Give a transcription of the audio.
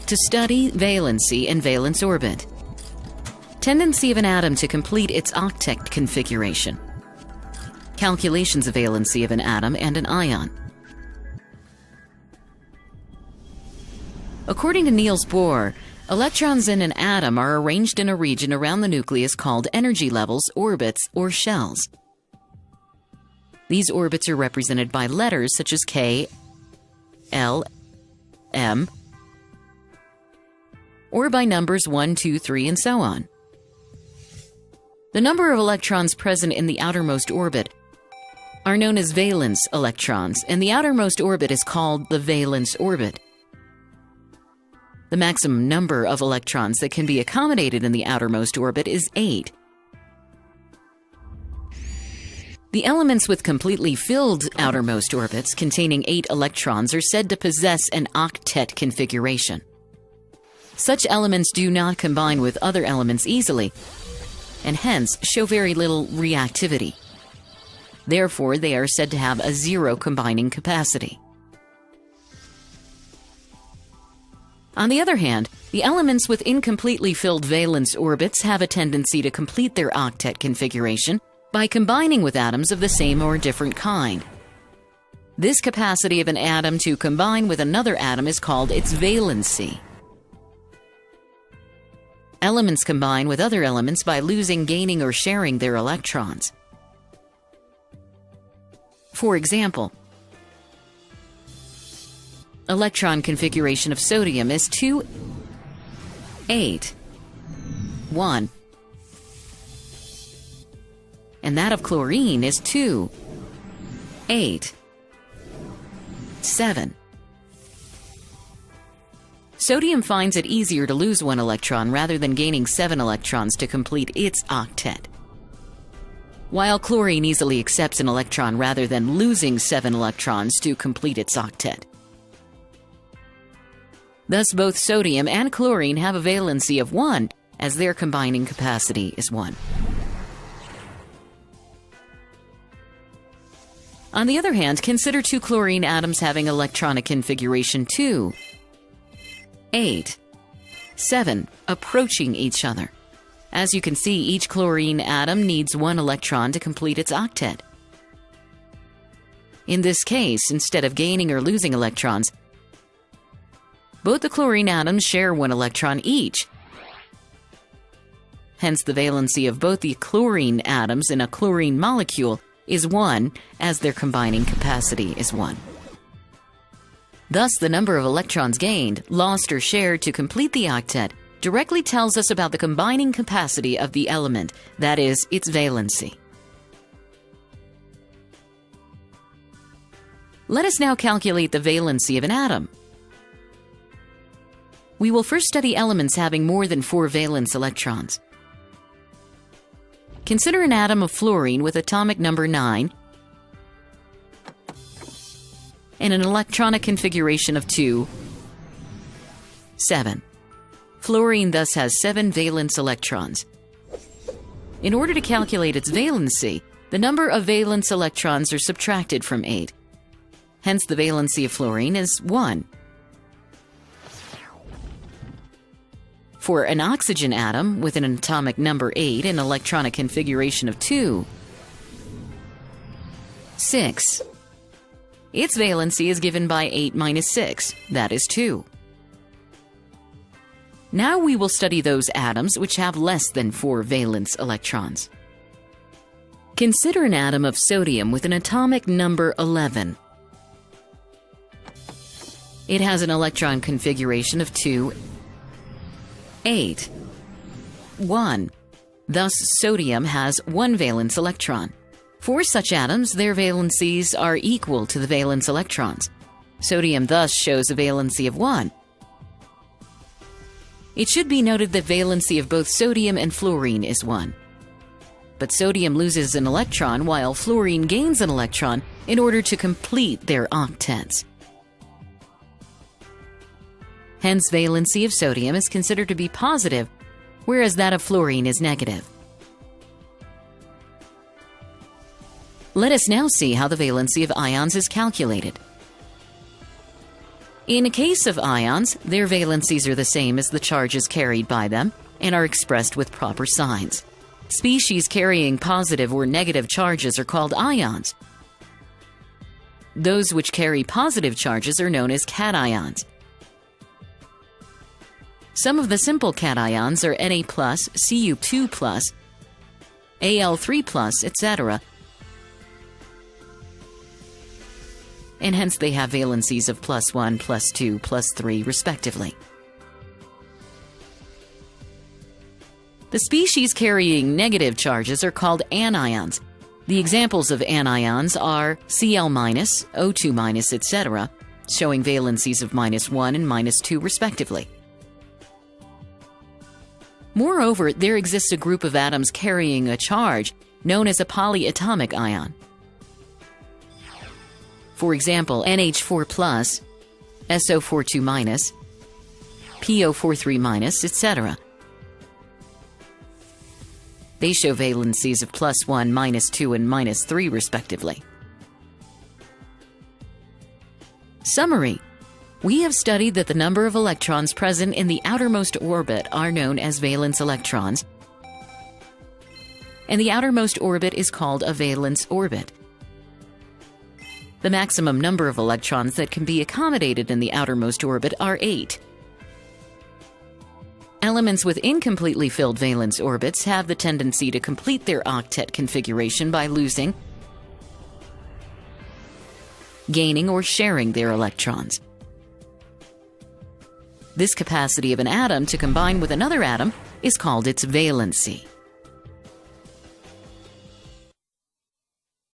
To study valency and valence orbit. Tendency of an atom to complete its octet configuration. Calculations of valency of an atom and an ion. According to Niels Bohr, electrons in an atom are arranged in a region around the nucleus called energy levels, orbits, or shells. These orbits are represented by letters such as K, L, M, or by numbers 1, 2, 3, and so on. The number of electrons present in the outermost orbit are known as valence electrons, and the outermost orbit is called the valence orbit. The maximum number of electrons that can be accommodated in the outermost orbit is 8. The elements with completely filled outermost orbits containing 8 electrons are said to possess an octet configuration. Such elements do not combine with other elements easily, and hence show very little reactivity. Therefore, they are said to have a zero combining capacity. On the other hand, the elements with incompletely filled valence orbits have a tendency to complete their octet configuration by combining with atoms of the same or different kind. This capacity of an atom to combine with another atom is called its valency. Elements combine with other elements by losing, gaining, or sharing their electrons. For example, electron configuration of sodium is 2, 8, 1, and that of chlorine is 2, 8, 7. Sodium finds it easier to lose 1 electron rather than gaining 7 electrons to complete its octet, while chlorine easily accepts an electron rather than losing 7 electrons to complete its octet. Thus, both sodium and chlorine have a valency of 1, as their combining capacity is 1. On the other hand, consider 2 chlorine atoms having electronic configuration 2, 8, 7, approaching each other. As you can see, each chlorine atom needs 1 electron to complete its octet. In this case, instead of gaining or losing electrons, both the chlorine atoms share 1 electron each. Hence, the valency of both the chlorine atoms in a chlorine molecule is 1, as their combining capacity is 1. Thus, the number of electrons gained, lost, or shared to complete the octet directly tells us about the combining capacity of the element, that is, its valency. Let us now calculate the valency of an atom. We will first study elements having more than 4 valence electrons. Consider an atom of fluorine with atomic number 9 and an electronic configuration of 2, 7. Fluorine thus has 7 valence electrons. In order to calculate its valency, the number of valence electrons are subtracted from 8. Hence, the valency of fluorine is 1. For an oxygen atom with an atomic number 8 and electronic configuration of 2, 6. Its valency is given by 8 minus 6, that is 2. Now we will study those atoms which have less than 4 valence electrons. Consider an atom of sodium with an atomic number 11. It has an electron configuration of 2, 8, 1. Thus, sodium has 1 valence electron. For such atoms, their valencies are equal to the valence electrons. Sodium thus shows a valency of 1. It should be noted that valency of both sodium and fluorine is 1. But sodium loses an electron while fluorine gains an electron in order to complete their octets. Hence, valency of sodium is considered to be positive, whereas that of fluorine is negative. Let us now see how the valency of ions is calculated. In a case of ions, their valencies are the same as the charges carried by them and are expressed with proper signs. Species carrying positive or negative charges are called ions. Those which carry positive charges are known as cations. Some of the simple cations are Na+, Cu2+, Al3+, etc., and hence they have valencies of +1, +2, +3, respectively. The species carrying negative charges are called anions. The examples of anions are Cl-, O2-, etc., showing valencies of -1 and -2, respectively. Moreover, there exists a group of atoms carrying a charge known as a polyatomic ion. For example, NH4+, SO42-, PO43-, etc. They show valencies of +1, -2, and -3, respectively. Summary: we have studied that the number of electrons present in the outermost orbit are known as valence electrons, and the outermost orbit is called a valence orbit. The maximum number of electrons that can be accommodated in the outermost orbit are 8. Elements with incompletely filled valence orbits have the tendency to complete their octet configuration by losing, gaining, or sharing their electrons. This capacity of an atom to combine with another atom is called its valency.